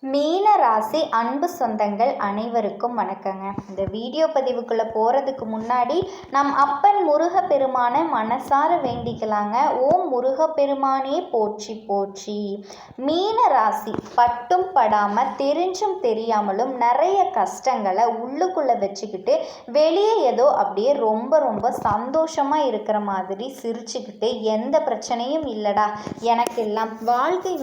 மீன ராசி அன்பு சொந்தங்கள் அனைவருக்கும் வணக்கங்க. இந்த வீடியோ பதிவுக்குள்ளே போகிறதுக்கு முன்னாடி நம் அப்பன் முருகப்பெருமானை மனசார வேண்டிக்கலாங்க. ஓம் முருகப்பெருமானே போற்றி போற்றி. மீன ராசி பட்டும் படாமல் தெரிஞ்சும் தெரியாமலும் நிறைய கஷ்டங்களை உள்ளுக்குள்ளே வச்சுக்கிட்டு வெளியே ஏதோ அப்படியே ரொம்ப ரொம்ப சந்தோஷமாக இருக்கிற மாதிரி சிரிச்சுக்கிட்டு எந்த பிரச்சனையும் இல்லைடா எனக்கெல்லாம் வாழ்க்கை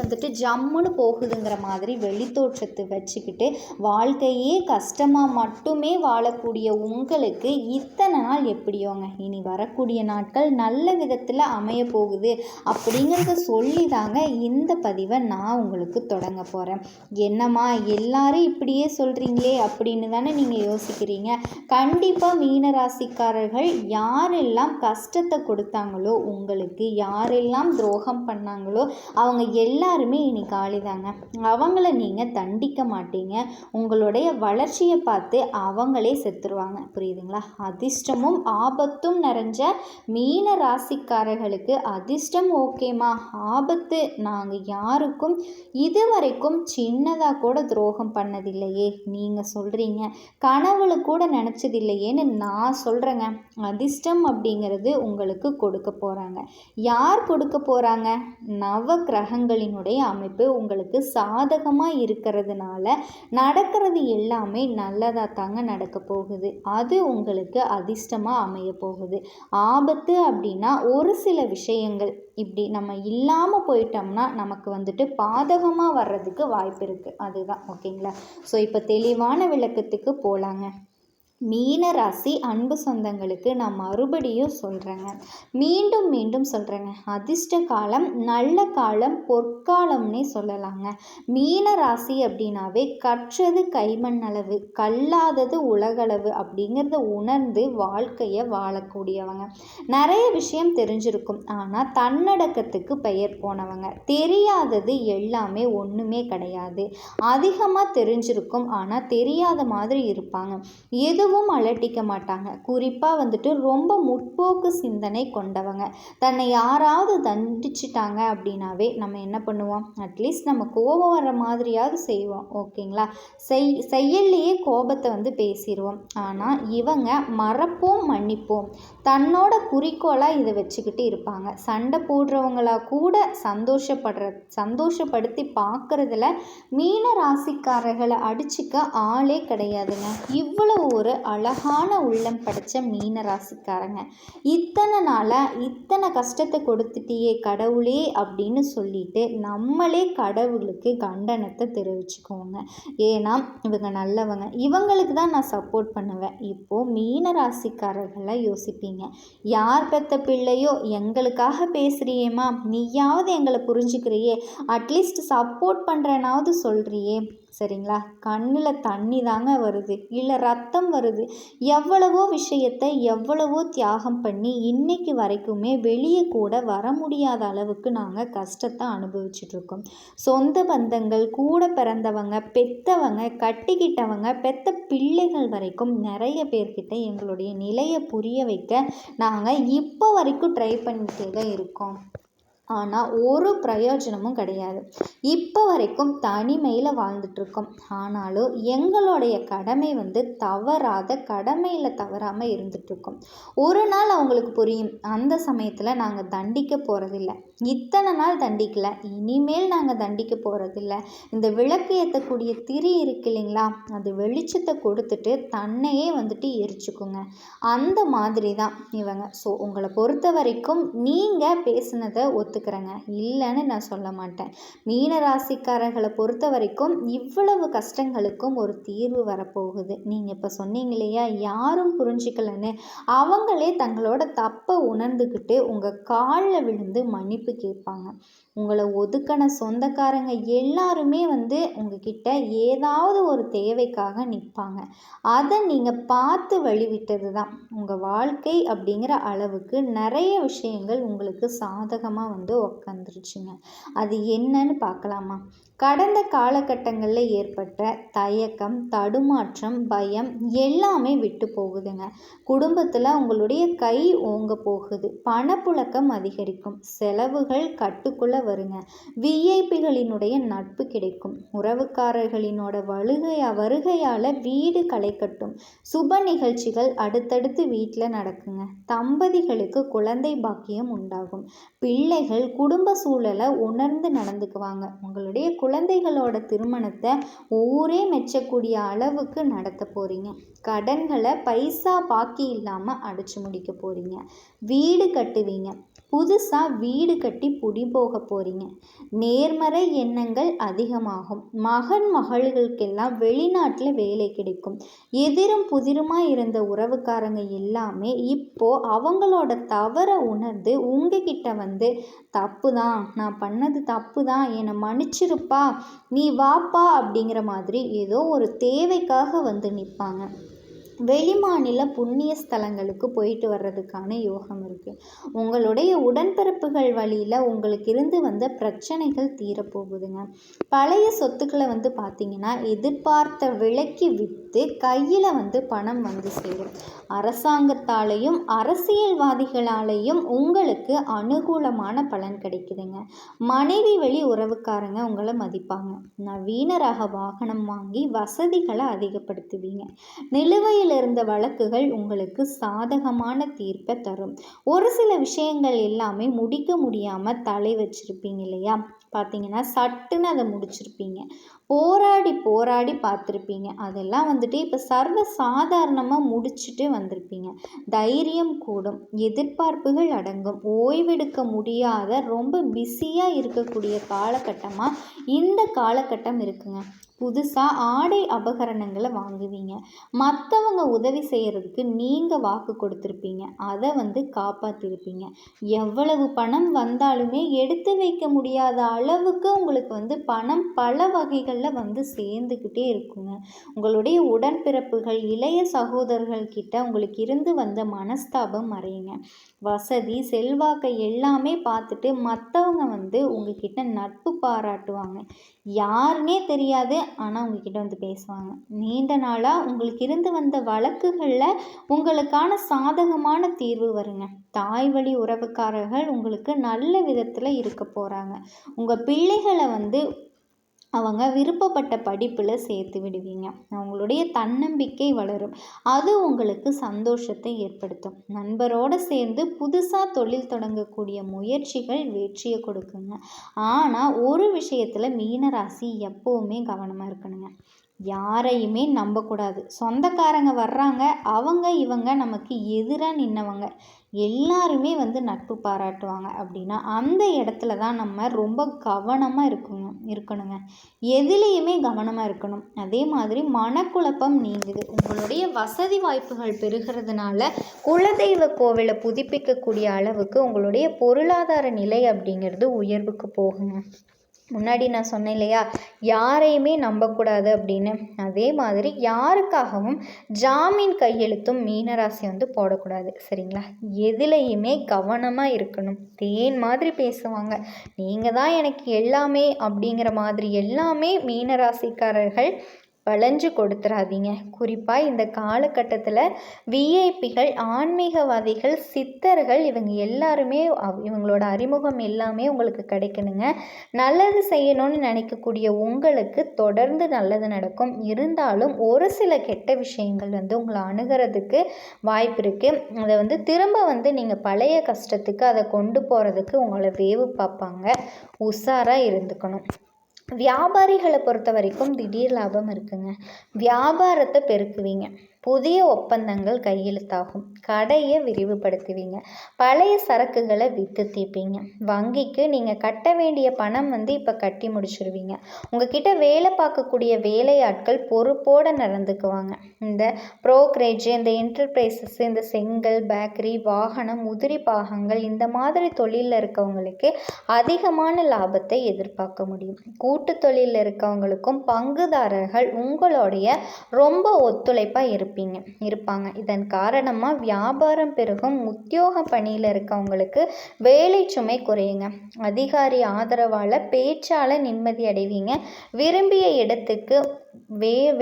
ஜம்முன்னு போகுதுங்கிற மாதிரி தோற்றத்தை வச்சுக்கிட்டு வாழ்க்கையே கஷ்டமாக மட்டுமே வாழக்கூடிய உங்களுக்கு இத்தனை நாள் எப்படியோங்க இனி வரக்கூடிய நாட்கள் நல்ல விதத்தில் அமைய போகுது அப்படிங்கிறத சொல்லி தாங்க இந்த பதிவை நான் உங்களுக்கு தொடங்க போகிறேன். என்னம்மா எல்லாரும் இப்படியே சொல்கிறீங்களே அப்படின்னு தானே நீங்கள் யோசிக்கிறீங்க. கண்டிப்பாக மீனராசிக்காரர்கள் யாரெல்லாம் கஷ்டத்தை கொடுத்தாங்களோ, உங்களுக்கு யாரெல்லாம் துரோகம் பண்ணாங்களோ அவங்க எல்லாருமே இனி காலிதாங்க. அவங்கள நீங்கள் தண்டிக்க மாட்டீங்க. உங்களுடைய வளர்ச்சியை பார்த்து அவங்களே செத்துருவாங்க. புரியுதுங்களா? அதிர்ஷ்டமும் ஆபத்தும் நிறைஞ்ச மீன ராசிக்காரர்களுக்கு அதிர்ஷ்டம் ஓகேமா, ஆபத்து நாங்கள் யாருக்கும் இதுவரைக்கும் சின்னதாக கூட துரோகம் பண்ணதில்லையே, நீங்கள் சொல்கிறீங்க கனவுல கூட நினச்சதில்லையேன்னு நான் சொல்கிறேங்க. அதிர்ஷ்டம் அப்படிங்கிறது உங்களுக்கு கொடுக்க போகிறாங்க. யார் கொடுக்க போகிறாங்க? நவ கிரகங்களினுடைய அமைப்பு உங்களுக்கு சாதகமாக இருக்கிறதுனால நடக்கிறது எல்லாமே நல்லதாக தாங்க நடக்க போகுது. அது உங்களுக்கு அதிர்ஷ்டமாக அமைய போகுது. ஆபத்து அப்படின்னா ஒரு சில விஷயங்கள் இப்படி நம்ம இல்லாமல் போயிட்டோம்னா நமக்கு பாதகமாக வர்றதுக்கு வாய்ப்பு இருக்குது. அதுதான் ஓகேங்களா? ஸோ இப்போ தெளிவான விளக்கத்துக்கு போகலாங்க. மீன ராசி அன்பு சொந்தங்களுக்கு நான் மறுபடியும் சொல்கிறேங்க, மீண்டும் மீண்டும் சொல்கிறேங்க. அதிர்ஷ்ட காலம் நல்ல காலம் பொற்காலம்னே சொல்லலாங்க. மீன ராசி அப்படின்னாவே கற்றது கைமண் அளவு, கல்லாதது உலகளவு அப்படிங்கிறத உணர்ந்து வாழ்க்கையை வாழக்கூடியவங்க. நிறைய விஷயம் தெரிஞ்சிருக்கும், ஆனால் தன்னடக்கத்துக்கு பெயர் போனவங்க. தெரியாதது எல்லாமே ஒன்றுமே கிடையாது. அதிகமாக தெரிஞ்சிருக்கும், ஆனால் தெரியாத மாதிரி இருப்பாங்க. எதுவும் அலட்டிக்க மாட்டாங்க. குறிப்பாக ரொம்ப முற்போக்கு சிந்தனை கொண்டவங்க. தன்னை யாராவது தண்டிச்சிட்டாங்க அப்படின்னாவே நம்ம என்ன பண்ணுவோம்? அட்லீஸ்ட் நம்ம கோபம் வர்ற மாதிரியாவது செய்வோம். ஓகேங்களா? செயல்லையே கோபத்தை பேசிடுவோம். ஆனால் இவங்க மறப்போம் மன்னிப்போம் தன்னோட குறிக்கோளாக இதை வச்சுக்கிட்டு இருப்பாங்க. சண்டை போடுறவங்களா கூட சந்தோஷப்படுத்தி பார்க்குறதுல மீன ராசிக்காரர்களை அடிச்சுக்க ஆளே கிடையாதுங்க. இவ்வளவு ஒரு அழகான உள்ளம் படைச்ச மீன ராசிக்காரங்க. இத்தனை நாளாக இத்தனை கஷ்டத்தை கொடுத்துட்டியே கடவுளே அப்படின்னு சொல்லிட்டு நம்மளே கடவுளுக்கு கண்டனத்தை தெரிவிச்சுக்கோங்க. ஏன்னா இவங்க நல்லவங்க, இவங்களுக்கு தான் நான் சப்போர்ட் பண்ணுவேன். இப்போது மீன ராசிக்காரர்களை யோசிப்பீங்க, யார் பெற்ற பிள்ளையோ எங்களுக்காக பேசுகிறியேம்மா, நீயாவது எங்களை புரிஞ்சுக்கிறியே, அட்லீஸ்ட் சப்போர்ட் பண்ணுறேனாவது சொல்கிறியே, சரிங்களா? கண்ணில் தண்ணி தாங்க வருது, இல்லை ரத்தம் வருது. எவ்வளவோ விஷயத்தை எவ்வளவோ தியாகம் பண்ணி இன்னைக்கு வரைக்குமே வெளியே கூட வர முடியாத அளவுக்கு நாங்கள் கஷ்டத்தை அனுபவிச்சுட்ருக்கோம். சொந்த பந்தங்கள், கூட பிறந்தவங்க, பெற்றவங்க, கட்டிக்கிட்டவங்க, பெற்ற பிள்ளைகள் வரைக்கும் நிறைய பேர்கிட்ட எங்களுடைய நிலையை புரிய வைக்க நாங்கள் இப்போ வரைக்கும் ட்ரை பண்ணிகிட்டே தான் இருக்கோம். ஆனால் ஒரு பிரயோஜனமும் கிடையாது. இப்போ வரைக்கும் தனிமையில் வாழ்ந்துட்டுருக்கோம். ஆனாலும் எங்களுடைய கடமை கடமையில் தவறாமல் இருந்துகிட்ருக்கோம். ஒரு நாள் அவங்களுக்கு புரியும், அந்த சமயத்தில் நாங்கள் தண்டிக்க போகிறதில்ல, இத்தனை நாள் தண்டிக்கலை, இனிமேல் நாங்கள் தண்டிக்க போகிறதில்ல. இந்த விளக்கு ஏற்றக்கூடிய திரி இருக்கு இல்லைங்களா, அது வெளிச்சத்தை கொடுத்துட்டு தன்னையே எரிச்சுக்குங்க. அந்த மாதிரி தான் இவங்க. ஸோ உங்களை பொறுத்த வரைக்கும் நீங்கள் பேசுனதை ஒத்துக்கிறேங்க, இல்லைன்னு நான் சொல்ல மாட்டேன். மீன ராசிக்காரர்களை பொறுத்த வரைக்கும் இவ்வளவு கஷ்டங்களுக்கும் ஒரு தீர்வு வரப்போகுது. நீங்கள் இப்போ சொன்னீங்க இல்லையா, யாரும் புரிஞ்சிக்கலன்னு, அவங்களே தங்களோட தப்பை உணர்ந்துக்கிட்டு உங்கள் காலில் விழுந்து மன்னிப்பு கேட்பாங்க. உங்களை ஒதுக்கின சொந்தக்காரங்க எல்லாருமே உங்ககிட்ட ஏதாவது ஒரு தேவைக்காக நிற்பாங்க. அதை நீங்கள் பார்த்து வழிவிட்டது தான் உங்கள் வாழ்க்கை அப்படிங்கிற அளவுக்கு நிறைய விஷயங்கள் உங்களுக்கு சாதகமாக உக்காந்துருச்சுங்க. அது என்னன்னு பார்க்கலாமா? கடந்த காலகட்டங்களில் ஏற்பட்ட தயக்கம், தடுமாற்றம், பயம் எல்லாமே விட்டு போகுதுங்க. குடும்பத்தில் உங்களுடைய கை ஓங்க போகுது. பணப்புழக்கம் அதிகரிக்கும். செலவுகள் கட்டுக்குள்ளே வருங்க. விஐபிகளினுடைய நட்பு கிடைக்கும். உறவுக்காரர்களினோட வருகையால் வீடு களை கட்டும். சுப நிகழ்ச்சிகள் அடுத்தடுத்து வீட்டில் நடக்குங்க. தம்பதிகளுக்கு குழந்தை பாக்கியம் உண்டாகும். பிள்ளைகள் குடும்ப சூழலை உணர்ந்து நடந்துக்குவாங்க. உங்களுடைய குழந்தைகளோட திருமணத்தை ஊரே மெச்சக்கூடிய அளவுக்கு நடத்த போகிறீங்க. கடன்களை பைசா பாக்கி இல்லாமல் அடைச்சி முடிக்க போகிறீங்க. வீடு கட்டுவீங்க. புதுசாக வீடு கட்டி குடி போக போகிறீங்க. நேர்மறை எண்ணங்கள் அதிகமாகும். மகள்களுக்கெல்லாம் வெளிநாட்டில் வேலை கிடைக்கும். எதிரும் புதிருமாக இருந்த உறவுக்காரங்க எல்லாமே இப்போது அவங்களோட தவறை உணர்ந்து உங்ககிட்ட வந்து தப்பு தான், நான் பண்ணது தப்பு தான், என்னை மன்னிச்சிருப்பா, நீ வாப்பா அப்படிங்கிற மாதிரி ஏதோ ஒரு தேவைக்காக வந்து நிற்பாங்க. வெளிமாநில புண்ணிய ஸ்தலங்களுக்கு போயிட்டு வர்றதுக்கான யோகம் இருக்குது. உங்களுடைய உடன்பிறப்புகள் வழியில் உங்களுக்கு இருந்து வந்த பிரச்சனைகள் தீரப்போகுதுங்க. பழைய சொத்துக்களை வந்து பார்த்திங்கன்னா எதிர்பார்த்த விலைக்கு விற்று கையில் வந்து பணம் வந்து சேரும். அரசாங்கத்தாலேயும் அரசியல்வாதிகளாலேயும் உங்களுக்கு அனுகூலமான பலன் கிடைக்குதுங்க. மனைவி வழி உறவுக்காரங்க உங்களை மதிப்பாங்க. நவீன ரக வாகனம் வாங்கி வசதிகளை அதிகப்படுத்துவீங்க. நிலுவையில் இருந்த வழக்குகள் உங்களுக்கு சாதகமான தீர்ப்பை தரும். ஒரு சில விஷயங்கள் எல்லாமே முடிக்க முடியாமல் தலை வச்சிருப்பீங்க இல்லையா, பார்த்தீங்கன்னா சட்டுன்னு அதை முடிச்சிருப்பீங்க. போராடி பார்த்துருப்பீங்க. அதெல்லாம் வந்துட்டு இப்போ சர்வ சாதாரணமாக முடிச்சுட்டு வந்திருப்பீங்க. தைரியம் கூடும். எதிர்பார்ப்புகள் அடங்கும். ஓய்வெடுக்க முடியாத ரொம்ப பிஸியாக இருக்கக்கூடிய காலகட்டமாக இந்த காலகட்டம் இருக்குங்க. புதுசாக ஆடை அபகரணங்களை வாங்குவீங்க. மற்றவங்க உதவி செய்கிறதுக்கு நீங்கள் வாக்கு கொடுத்துருப்பீங்க. அதை வந்து காப்பாற்றிருப்பீங்க. எவ்வளவு பணம் வந்தாலுமே எடுத்து வைக்க முடியாத அளவுக்கு உங்களுக்கு வந்து பணம் பல வகைகளில் வந்து சேர்ந்துக்கிட்டே இருக்குங்க. உங்களுடைய உடன்பிறப்புகள், இளைய சகோதரர்கள் கிட்ட உங்களுக்கு இருந்து வந்த மனஸ்தாபம் மறையுங்க. வசதி, செல்வாக்கை எல்லாமே பார்த்துட்டு மற்றவங்க வந்து உங்ககிட்ட நட்பு பாராட்டுவாங்க. யாருன்னே தெரியாது, ஆனால் உங்ககிட்ட வந்து பேசுவாங்க. நீண்ட நாளாக உங்களுக்கு இருந்து வந்த வழக்குகளில் உங்களுக்கான சாதகமான தீர்வு வருங்க. தாய் வழி உறவுக்காரர்கள் உங்களுக்கு நல்ல விதத்தில் இருக்க போகிறாங்க. உங்கள் பிள்ளைகளை வந்து அவங்க விருப்பப்பட்ட படிப்பில் சேர்த்து விடுவீங்க. அவங்களுடைய தன்னம்பிக்கை வளரும். அது உங்களுக்கு சந்தோஷத்தை ஏற்படுத்தும். நண்பரோடு சேர்ந்து புதுசாக தொழில் தொடங்கக்கூடிய முயற்சிகள் வெற்றியை கொடுக்குங்க. ஆனால் ஒரு விஷயத்தில் மீனராசி எப்போவுமே கவனமாக இருக்கணுங்க. யாரையுமே நம்பக்கூடாது. சொந்தக்காரங்க வர்றாங்க, அவங்க இவங்க நமக்கு எதிராக நின்னவங்க எல்லாருமே வந்து நட்பு பாராட்டுவாங்க அப்படின்னா அந்த இடத்துல தான் நம்ம ரொம்ப கவனமாக இருக்கணுங்க. எதுலேயுமே கவனமாக இருக்கணும். அதே மாதிரி மனக்குழப்பம் நீங்குது. உங்களுடைய வசதி வாய்ப்புகள் பெருகிறதுனால குலதெய்வ கோவிலை புதுப்பிக்கக்கூடிய அளவுக்கு உங்களுடைய பொருளாதார நிலை அப்படிங்கிறது உயர்வுக்கு போகுங்க. முன்னாடி நான் சொன்னேன் இல்லையா, யாரையுமே நம்பக்கூடாது அப்படின்னு. அதே மாதிரி யாருக்காகவும் ஜாமீன் கையெழுத்தும் மீனராசி வந்து போடக்கூடாது, சரிங்களா? எதுலேயுமே கவனமாக இருக்கணும். தேன் மாதிரி பேசுவாங்க. நீங்கள் தான் எனக்கு எல்லாமே அப்படிங்கிற மாதிரி எல்லாமே மீனராசிக்காரர்கள் வளைஞ்சு கொடுத்துறாதீங்க. குறிப்பாக இந்த காலகட்டத்தில் விஐபிகள், ஆன்மீகவாதிகள், சித்தர்கள் இவங்க எல்லாருமே இவங்களோட அறிமுகம் எல்லாமே உங்களுக்கு கிடைக்கணுங்க. நல்லது செய்யணும்னு நினைக்கக்கூடிய உங்களுக்கு தொடர்ந்து நல்லது நடக்கும். இருந்தாலும் ஒரு சில கெட்ட விஷயங்கள் வந்து உங்களை அணுகிறதுக்கு வாய்ப்பு இருக்குது. அதை வந்து திரும்ப வந்து நீங்கள் பழைய கஷ்டத்துக்கு அதை கொண்டு போகிறதுக்கு உங்களை வேவு பார்ப்பாங்க. உஷாராக இருந்துக்கணும். வியாபாரிகளை பொறுத்த வரைக்கும் திடீர் லாபம் இருக்குங்க. வியாபாரத்தை பெருக்குவீங்க. புதிய ஒப்பந்தங்கள் கையெழுத்தாகும். கடையை விரிவுபடுத்துவீங்க. பழைய சரக்குகளை விற்று தீர்ப்பீங்க. வங்கிக்கு நீங்கள் கட்ட வேண்டிய பணம் வந்து இப்போ கட்டி முடிச்சிருவீங்க. உங்ககிட்ட வேலை பார்க்கக்கூடிய வேலையாட்கள் பொறுப்போடு நடந்துக்குவாங்க. இந்த ப்ரோக்கரேஜ், இந்த என்டர்பிரைசஸ், இந்த செங்கல், பேக்கரி, வாகனம், உதிரி பாகங்கள் இந்த மாதிரி தொழிலில் இருக்கவங்களுக்கு அதிகமான லாபத்தை எதிர்பார்க்க முடியும். கூட்டு தொழிலில் இருக்கவங்களுக்கும் பங்குதாரர்கள் உங்களுடைய ரொம்ப ஒத்துழைப்பாக இருப்பாங்க. இருப்பாங்க. இதன் காரணமாக வியாபாரம் பெருகும். உத்தியோக பணியில் இருக்கவங்களுக்கு வேலை சுமை குறையுங்க. அதிகாரி ஆதரவால் பேச்சால் நிம்மதி அடைவீங்க. விரும்பிய இடத்துக்கு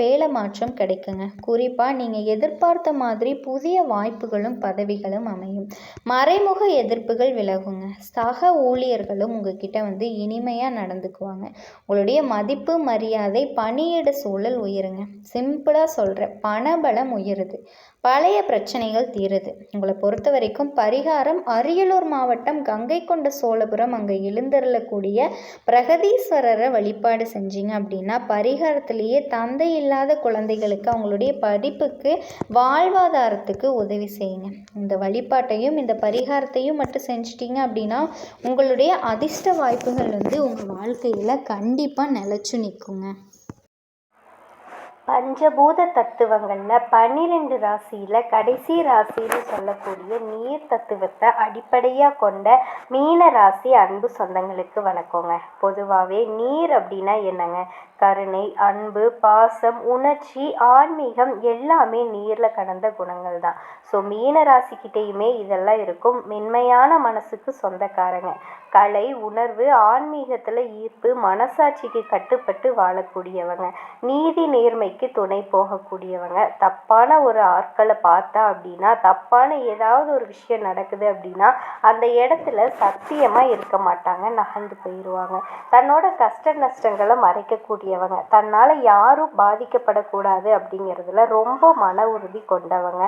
வேலை மாற்றம் கிடைக்குங்க. குறிப்பாக நீங்கள் எதிர்பார்த்த மாதிரி புதிய வாய்ப்புகளும் பதவிகளும் அமையும். மறைமுக எதிர்ப்புகள் விலகுங்க. சக ஊழியர்களும் உங்ககிட்ட இனிமையாக நடந்துக்குவாங்க. உங்களுடைய மதிப்பு மரியாதை பணியிட சூழல் உயருங்க. சிம்பிளாக சொல்கிறேன், பணபலம் உயருது. பழைய பிரச்சனைகள் தீருது. உங்களை பொறுத்த வரைக்கும் பரிகாரம் அரியலூர் மாவட்டம் கங்கை கொண்ட சோழபுரம் அங்கே எழுந்தருளக்கூடிய பிரகதீஸ்வரரை வழிபாடு செஞ்சீங்க அப்படின்னா பரிகாரத்திலேயே தந்தை இல்லாத குழந்தைகளுக்கு அவங்களுடைய படிப்புக்கு வாழ்வாதாரத்துக்கு உதவி செய்யுங்க. இந்த வழிபாட்டையும் இந்த பரிகாரத்தையும் மட்டும் செஞ்சிட்டிங்க அப்படின்னா உங்களுடைய அதிர்ஷ்ட வாய்ப்புகள் உங்கள் வாழ்க்கையில் கண்டிப்பாக நிலச்சி நிற்குங்க. பஞ்சபூத தத்துவங்களில் 12 ராசியில் கடைசி ராசின்னு சொல்லக்கூடிய நீர் தத்துவத்தை அடிப்படையாக கொண்ட மீன ராசி அன்பு சொந்தங்களுக்கு வணக்கங்க. பொதுவாகவே நீர் அப்படின்னா என்னங்க? கருணை, அன்பு, பாசம், உணர்ச்சி, ஆன்மீகம் எல்லாமே நீரில் கடந்த குணங்கள் தான். ஸோ மீன ராசிக்கிட்டேயுமே இதெல்லாம் இருக்கும். மென்மையான மனசுக்கு சொந்தக்காரங்க. கலை, உணர்வு, ஆன்மீகத்தில் ஈர்ப்பு, மனசாட்சிக்கு கட்டுப்பட்டு வாழக்கூடியவங்க. நீதி நேர்மைக்கு துணை போகக்கூடியவங்க. தப்பான ஒரு ஆட்களை பார்த்தா அப்படின்னா, தப்பான ஏதாவது ஒரு விஷயம் நடக்குது அப்படின்னா அந்த இடத்துல சத்தியமாக இருக்க மாட்டாங்க, நகர்ந்து போயிடுவாங்க. தன்னோட கஷ்ட நஷ்டங்களை மறைக்கக்கூடியவங்க. தன்னால் யாரும் பாதிக்கப்படக்கூடாது அப்படிங்கிறதுல ரொம்ப மன உறுதி கொண்டவங்க.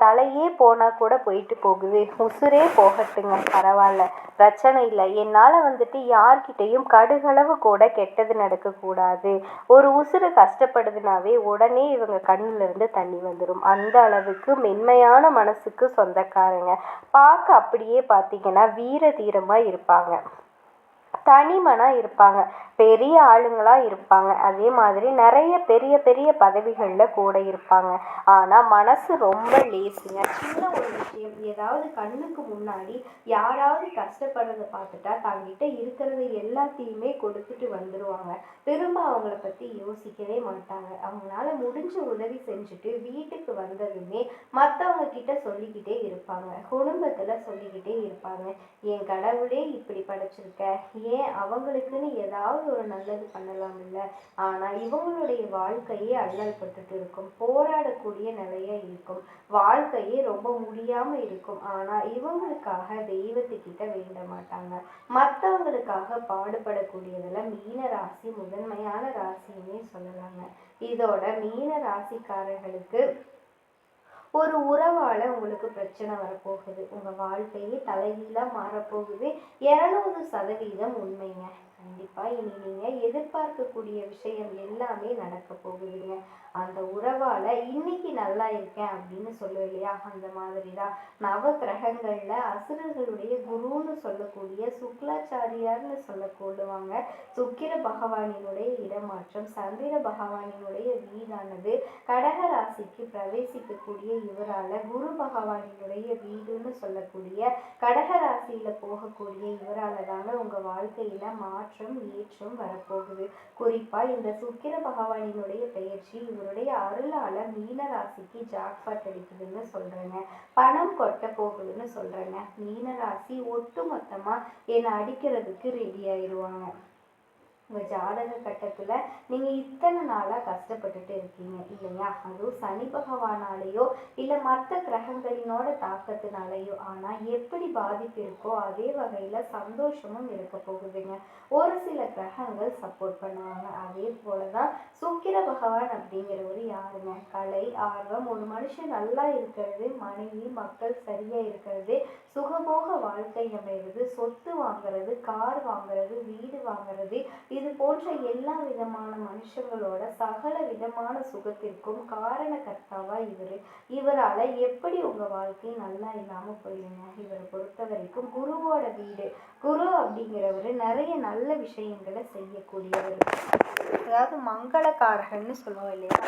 தலையே போனால் கூட போயிட்டு போகுது, உசுரே போகட்டுங்க, பரவாயில்ல, பிரச்சனை இல்லை, என்னால் யார்கிட்டையும் கடுகளவு கூட கெட்டது நடக்கக்கூடாது. ஒரு உசுறு கஷ்டப்படுதுனாவே உடனே இவங்க கண்ணிலிருந்து தண்ணி வந்துடும். அந்த அளவுக்கு மென்மையான மனசுக்கு சொந்தக்காரங்க. பார்க்க அப்படியே பார்த்தீங்கன்னா வீர தீரமாக இருப்பாங்க, தனிமனாக இருப்பாங்க, பெரிய ஆளுங்களாக இருப்பாங்க. அதே மாதிரி நிறைய பெரிய பெரிய பதவிகளில் கூட இருப்பாங்க. ஆனால் மனசு ரொம்ப லேசுங்க. சின்ன ஒரு விஷயம், ஏதாவது கண்ணுக்கு முன்னாடி யாராவது கஷ்டப்படுறதை பார்த்துட்டா தங்கிட்ட இருக்கிறது எல்லாத்தையுமே கொடுத்துட்டு வந்துடுவாங்க. திரும்ப அவங்கள பற்றி யோசிக்கவே மாட்டாங்க. அவங்களால முடிஞ்ச உதவி செஞ்சுட்டு வீட்டுக்கு வந்ததுமே மற்றவங்க கிட்ட சொல்லிக்கிட்டே இருப்பாங்க. குடும்பத்தில் சொல்லிக்கிட்டே இருப்பாங்க, என் கடவுளே இப்படி படைச்சிருக்க, ஏன் அவங்களுக்குன்னு ஏதாவது ஒரு நல்லது பண்ணலாம் இல்லை. ஆனால் இவங்களுடைய வாழ்க்கையே அல்லல் பட்டுட்டு இருக்கும், போராடக்கூடிய நிலையா இருக்கும், வாழ்க்கையே ரொம்ப முடியாமல் இருக்கும். ஆனால் இவங்களுக்காக தெய்வத்துக்கிட்ட வேண்ட மாட்டாங்க. மற்றவங்களுக்காக பாடுபடக்கூடியதில் மீன ராசி முதன்மையான ராசின்னே சொல்லலாங்க. இதோட மீன ராசிக்காரர்களுக்கு ஒரு உறவால் உங்களுக்கு பிரச்சனை வரப்போகுது. உங்கள் வாழ்க்கையே தலைகீழாக மாறப்போகுது. 200% உண்மைங்க. கண்டிப்பாக இனி நீங்கள் எதிர்பார்க்கக்கூடிய விஷயம் எல்லாமே நடக்க போகுதுங்க. அந்த உறவால் இன்னைக்கு நல்லா இருக்கேன் அப்படின்னு சொல்லுவேன் இல்லையா, அந்த மாதிரி தான் நவ கிரகங்களில் அசுரர்களுடைய குருன்னு சொல்லக்கூடிய சுக்லாச்சாரியார்னு சொல்லக்கூடுவாங்க. சுக்கிர பகவானினுடைய இடமாற்றம், சந்திர பகவானினுடைய வீடானது கடக ராசிக்கு பிரவேசிக்கக்கூடிய இவரால் குரு பகவானினுடைய வீடுன்னு சொல்லக்கூடிய கடக ராசியில் போகக்கூடிய இவரால் தாங்க உங்கள் வாழ்க்கையில் மாற்றம் ஏற்றம் வரப்போகுது. குறிப்பாக இந்த சுக்கிர பகவானினுடைய பெயர்ச்சி இவருடைய அருளால் மீன ராசிக்கு ஜாக்பாட் அடிக்குதுன்னு சொல்கிறேங்க. பணம் கொட்ட போகுதுன்னு சொல்கிறேங்க. மீன ராசி ஒட்டு மொத்தமாக என்னை அடிக்கிறதுக்கு ரெடி ஆயிடுவாங்க. உங்கள் ஜாதக கட்டத்தில் நீங்கள் இத்தனை நாளாக கஷ்டப்பட்டுட்டு இருக்கீங்க இல்லையா, அதுவும் சனி பகவானாலேயோ இல்லை மற்ற கிரகங்களினோட தாக்கத்தினாலேயோ. ஆனால் எப்படி பாதிப்பு இருக்கோ அதே வகையில் சந்தோஷமும் இருக்க போகுதுங்க. ஒரு சில கிரகங்கள் சப்போர்ட் பண்ணுவாங்க. அதே போல தான் சுக்கிர பகவான் அப்படிங்கிறவர் யாருங்க? கலை, ஆர்வம், ஒரு மனுஷன் நல்லா இருக்கிறது, மனைவி மக்கள் சரியாக இருக்கிறது, சுகபோக வாழ்க்கை அமைகிறது, சொத்து வாங்கிறது, கார் வாங்கிறது, வீடு வாங்கிறது, இது போன்ற எல்லா விதமான மனுஷங்களோட சகல விதமான சுகத்திற்கும் காரணகர்த்தாவா இவரால் எப்படி உங்கள் வாழ்க்கை நல்லா இல்லாமல் போயிடுங்க. இவரை பொறுத்த வரைக்கும் குருவோட வீடு. குரு அப்படிங்கிறவர் நிறைய நல்ல விஷயங்களை செய்யக்கூடியவர். அதாவது மங்களக்காரகன்னு சொல்லுவோம் இல்லையா,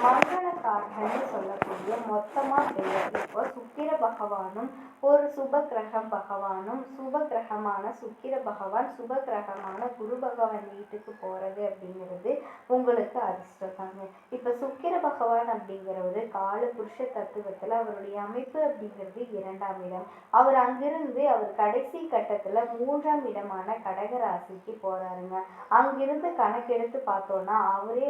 மங்களக்காரகன்னு சொல்லக்கூடிய மொத்தமாக பெயர். இப்போ சுக்கிர பகவானும் ஒரு சுப கிரகம் பகவானும், சுப கிரகமான சுக்கிர பகவான் சுப கிரகமான குரு பகவான் வீட்டுக்கு போகிறது அப்படிங்கிறது உங்களுக்கு அதிர்ஷ்டம் தாங்க. இப்போ சுக்கிர பகவான் அப்படிங்கிறது கால புருஷ தத்துவத்தில் அவருடைய அமைப்பு அப்படிங்கிறது 2ஆம் இடம். அவர் அங்கிருந்து அவர் கடைசி கட்டத்தில் 3ஆம் இடமான கடக ராசிக்கு போறாருங்க. அங்கிருந்து கணக்கெடுத்து பார்த்தோம்னா அவரே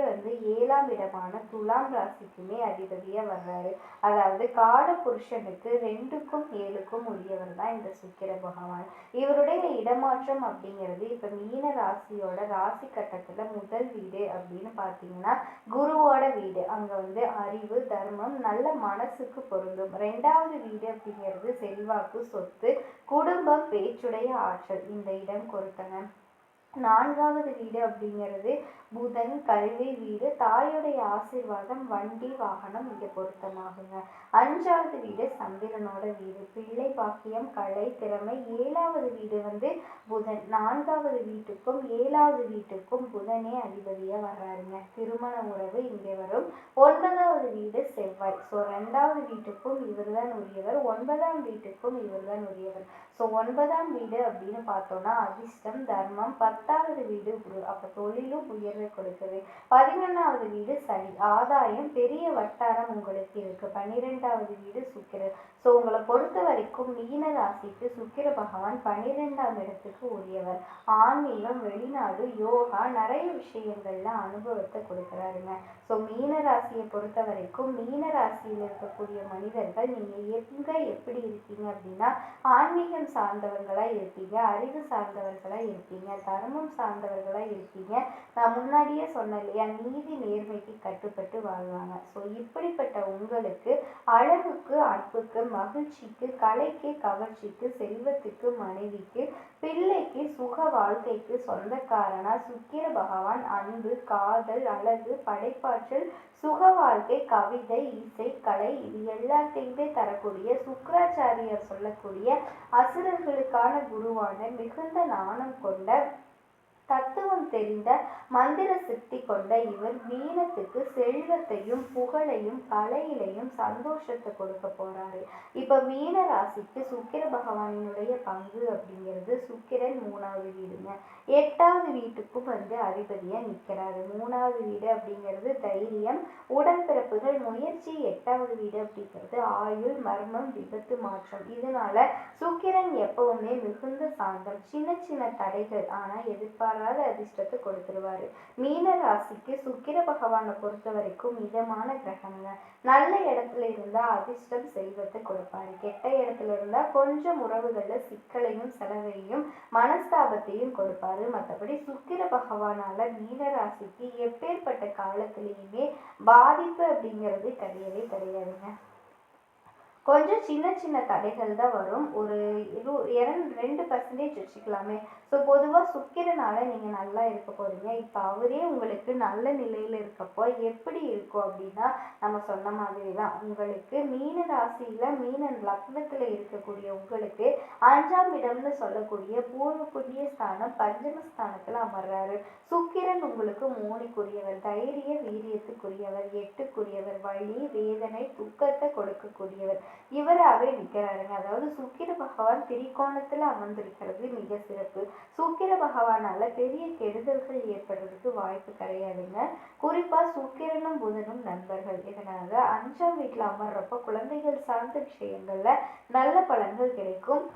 7ஆம் இடமான துலாம் ராசிக்குமே அதிபதியாக வர்றாரு. அதாவது கால புருஷனுக்கு 2க்கும் 7க்கும் உரியவர் தான் இந்த சுக்கிர பகவான். இவருடைய இடமாற்றம் அப்படிங்கிறது இப்போ மீன ராசியோட ராசி கட்டத்தில் முதல் வீடு அப்படின்னு பார்த்தீங்கன்னா குருவோட வீடு. அங்கே அறிவு, தர்மம், நல்ல மனசுக்கு பொருந்தும். 2வது வீடு அப்படிங்கிறது செல்வாக்கு, சொத்து, குடும்பம், பேச்சுடைய ஆற்றல் இந்த இடம் பொறுத்தன. 4வது வீடு அப்படிங்கிறது புதன், கல்வி வீடு, தாயுடைய ஆசீர்வாதம், வண்டி, வாகனம் இங்கே பொருத்தமாகுங்க. 5வது வீடு சந்திரனோட வீடு, பிள்ளை பாக்கியம், கலை, திறமை. 7வது வீடு புதன். 4வது வீட்டுக்கும் 7வது வீட்டுக்கும் புதனே அதிபதியாக வர்றாருங்க. திருமண உறவு இங்கே வரும். 9வது வீடு செவ்வாய். ஸோ 2வது வீட்டுக்கும் இவர் தான் உரியவர், 9ஆம் வீட்டுக்கும் இவர் தான் உரியவர். ஸோ 9ஆம் வீடு அப்படின்னு பார்த்தோம்னா அதிர்ஷ்டம், தர்மம். 10வது வீடு குரு, அப்போ தொழிலும் உயர்வை கொடுக்குது. 11வது வீடு சனி, ஆதாயம், பெரிய வட்டாரம் உங்களுக்கு இருக்கு. 12வது வீடு சுக்கிரன். ஸோ உங்களை பொறுத்த வரைக்கும் மீன ராசிக்கு சுக்கிர பகவான் 12ஆம் இடத்துக்கு உரியவர். ஆன்மீகம், வெளிநாடு, யோகா, நிறைய விஷயங்கள்ல அனுபவத்தை கொடுக்குறாருங்க. ஸோ மீன ராசியை பொறுத்த வரைக்கும் மீன ராசியில் இருக்கக்கூடிய மனிதர்கள் நீங்கள் எப்படி இருக்கீங்க அப்படின்னா ஆன்மீகம் சார்ந்தவர்களாக இருப்பீங்க, அறிவு சார்ந்தவர்களாக இருப்பீங்க, தர்மம் சார்ந்தவர்களாக இருப்பீங்க. நான் முன்னாடியே சொன்னேன் இல்லையா, நீதி நேர்மைக்கு கட்டுப்பட்டு வாழ்வாங்க. ஸோ இப்படிப்பட்ட உங்களுக்கு அழகுக்கு, அன்புக்கு, மகிழ்ச்சிக்கு, கலைக்கு, கவர்ச்சிக்கு, செல்வத்துக்கு, மனைவிக்கு, பிள்ளைக்கு, சுக வாழ்க்கைக்கு சொந்தக்காரனா சுக்கிர பகவான் அன்பு, காதல், அழகு, படைப்பாற்றல், சுக வாழ்க்கை, கவிதை, இசை, கலை இது எல்லாத்தையுமே தரக்கூடிய சுக்கிராச்சாரியர் சொல்லக்கூடிய அசுரர்களுக்கான குருவான மிகுந்த நாணம் கொண்ட தத்துவம் தெரிந்த மந்திர சித்தி கொண்ட இவர் மீனத்துக்கு செல்வத்தையும் புகழையும் கலையிலையும் சந்தோஷத்தை கொடுக்க போறாரு. இப்ப மீன ராசிக்கு சுக்கிர பகவானினுடைய பங்கு அப்படிங்கிறது சுக்கிரன் 3வது வீடுங்க. 8வது வீட்டுக்கும் அதிபதியா நிற்கிறாரு. 3வது வீடு அப்படிங்கிறது தைரியம், உடன்பிறப்புகள், முயற்சி. 8வது வீடு அப்படிங்கிறது ஆயுள், மர்மம், விபத்து, மாற்றம். இதனால சுக்கிரன் எப்பவுமே மிகுந்த சாந்தம், சின்ன சின்ன தடைகள் ஆனா எதிர்பாராத அதிர்ஷ்டத்தை கொடுத்துருவாரு. மீன ராசிக்கு சுக்கிர பகவானை பொறுத்த வரைக்கும் மிதமான கிரகங்க. நல்ல இடத்துல இருந்தா அதிர்ஷ்டம், செல்வத்தை கொடுப்பாரு. கெட்ட இடத்துல இருந்தா கொஞ்சம் உறவுகள்ல சிக்கலையும் செலவையும் மனஸ்தாபத்தையும் கொடுப்பாரு. மற்றபடி சுக்கிர பகவானால மீன ராசிக்கு எப்பேற்பட்ட காலத்திலையுமே பாதிப்பு அப்படிங்கிறது கிடையவே கிடையாதுங்க. கொஞ்சம் சின்ன சின்ன தடைகள் தான் வரும். ஒரு 2% வச்சுக்கலாமே. ஸோ பொதுவாக சுக்கிரனால நீங்கள் நல்லா இருக்க போகிறீங்க. இப்போ அவரே உங்களுக்கு நல்ல நிலையில் இருக்கப்போ எப்படி இருக்கும் அப்படின்னா நம்ம சொன்ன மாதிரி தான். உங்களுக்கு மீன ராசியில் மீன லக்னத்தில் இருக்கக்கூடிய உங்களுக்கு 5ஆம் இடம்னு சொல்லக்கூடிய பூர்வ புண்ணிய ஸ்தானம் பஞ்சமஸ்தானத்தில் அமர்றாரு. சுக்கிரன் உங்களுக்கு 3க்குரியவர், தைரிய வீரியத்துக்குரியவர், 8க்குரியவர், வலி, வேதனை, துக்கத்தை கொடுக்கக்கூடியவர். இவராகவே நிற்கிறாருங்க. அதாவது சுக்கிர பகவான் திரிகோணத்தில் அமர்ந்திருக்கிறது மிக சிறப்பு. சுக்கிர பகவானால பெரிய கெடுதல்கள் ஏற்படுறதுக்கு வாய்ப்பு கிடையாதுங்க. குறிப்பா சுக்கிரனும் புதனும் நண்பர்கள். இதனால 5ஆம் வீட்டில் அமர்றப்ப குழந்தைகள் சார்ந்த விஷயங்கள்ல நல்ல பலன்கள் கிடைக்கும்.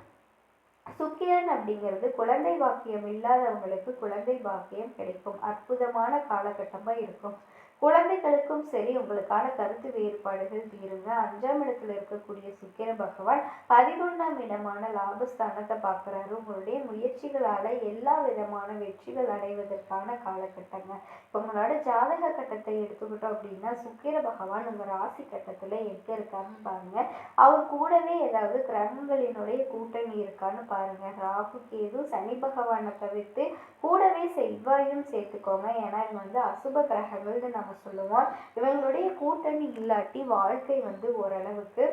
சுக்கிரன் அப்படிங்கிறது குழந்தை பாக்கியம் இல்லாதவங்களுக்கு குழந்தை பாக்கியம் கிடைக்கும். அற்புதமான காலகட்டமா இருக்கும். குழந்தைகளுக்கும் சரி உங்களுக்கான கருத்து வேறுபாடுகள் தீருங்க. 5ஆம் இடத்துல இருக்கக்கூடிய சுக்கிர பகவான் 11ஆம் இடமான லாபஸ்தானத்தை பார்க்குறாரு. உங்களுடைய முயற்சிகளால எல்லா விதமான வெற்றிகள் அடைவதற்கான காலகட்டங்க. இப்போ உங்களோட ஜாதக கட்டத்தை எடுத்துக்கிட்டோம் அப்படின்னா சுக்கிர பகவான் உங்கள் ராசி கட்டத்தில் எங்கே இருக்காருன்னு பாருங்க. அவர் கூடவே ஏதாவது கிரகங்களினுடைய கூட்டணி இருக்கான்னு பாருங்க. ராகு, கேது, சனி பகவானை தவிர்த்து கூடவே செவ்வாயும் சேர்த்துக்கோங்க. ஏன்னா இவங்க அசுப கிரகங்கள்னு நம்ம சொல்லுவோம். இவங்களுடைய கூட்டணி இல்லாட்டி வாழ்க்கை ஓரளவுக்கு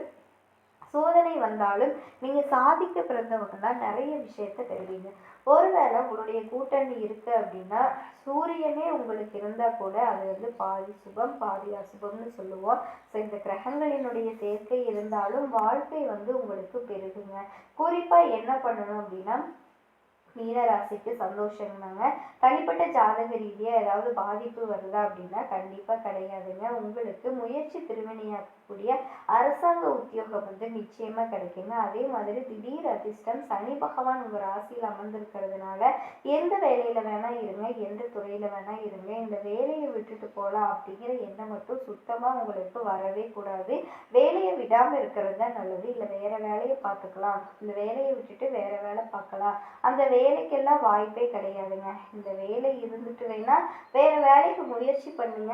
சோதனை வந்தாலும் நீங்கள் சாதிக்க பிறந்தவங்க தான் நிறைய விஷயத்த பெறுவீங்க. ஒருவேளை உங்களுடைய கூட்டணி இருக்கு அப்படின்னா சூரியனே உங்களுக்கு இருந்தால் கூட அது வந்து பாதி சுபம் பாதி அசுபம்னு சொல்லுவோம். ஸோ இந்த கிரகங்களினுடைய சேர்க்கை இருந்தாலும் வாழ்க்கை வந்து உங்களுக்கு பெருகுங்க. குறிப்பாக என்ன பண்ணணும் அப்படின்னா மீனராசிக்கு சந்தோஷம்னாங்க. தனிப்பட்ட ஜாதக ரீதியாக ஏதாவது பாதிப்பு வருதா அப்படின்னா கண்டிப்பாக கிடையாதுங்க. உங்களுக்கு முயற்சி திருமணியாக்கக்கூடிய அரசாங்க உத்தியோகம் வந்து நிச்சயமாக கிடைக்குங்க. அதே மாதிரி திடீர் அதிர்ஷ்டம் சனி பகவான் உங்கள் ராசியில் அமர்ந்திருக்கிறதுனால எந்த வேலையில் வேணால் இருங்க, எந்த துறையில் வேணால் இருங்க, இந்த வேலையை விட்டுட்டு போகலாம் அப்படிங்கிற எண்ணம் மட்டும் சுத்தமாக உங்களுக்கு வரவே கூடாது. வேலையை விடாமல் இருக்கிறது தான் நல்லது. இல்லை வேறு வேலையை பார்த்துக்கலாம், இந்த வேலையை விட்டுட்டு வேறு வேலை பார்க்கலாம், அந்த வேலைக்கெல்லாம் வாய்ப்பே கிடையாதுங்க. இந்த வேலை இருந்துட்டு வேணா வேற வேலைக்கு முயற்சி பண்ணுங்க.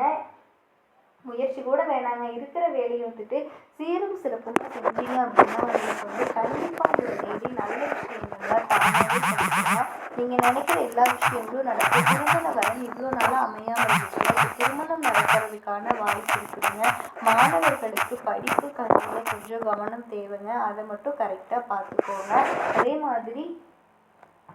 முயற்சி கூட வேணாங்க, இருக்கிற வேலையை வந்துட்டு சீரும் சிறப்புமா செஞ்சீங்க அப்படின்னா உங்களுக்கு வந்து கண்டிப்பாக அந்த தேடி நல்ல விஷயங்கள்லாம் தானாகவே கிடைக்குங்க. நீங்கள் நினைக்கிற எல்லா விஷயங்களும் நடக்கும். திருமண வரன் இவ்வளோ நாளாக அமையாமல் இருந்துச்சு, திருமணம் நடக்கிறதுக்கான வாய்ப்பு இருக்குதுங்க. மாணவர்களுக்கு படிப்பு கல்வியில் கொஞ்சம் கவனம் தேவைங்க. அதை மட்டும் கரெக்டாக பார்த்துக்கோங்க. அதே மாதிரி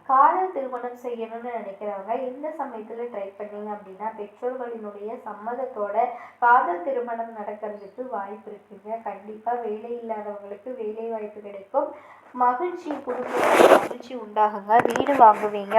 காதல் திருமணம் செய்யணும்னு நினைக்கிறவங்க இந்த சமயத்தில் ட்ரை பண்ணீங்க அப்படின்னா பெற்றோர்களினுடைய சம்மதத்தோட காதல் திருமணம் நடக்கிறதுக்கு வாய்ப்பு இருக்குங்க. கண்டிப்பாக வேலை இல்லாதவங்களுக்கு வேலை வாய்ப்பு கிடைக்கும். மகிழ்ச்சி, குடும்பத்தில் மகிழ்ச்சி உண்டாகுங்க. வீடு வாங்குவீங்க.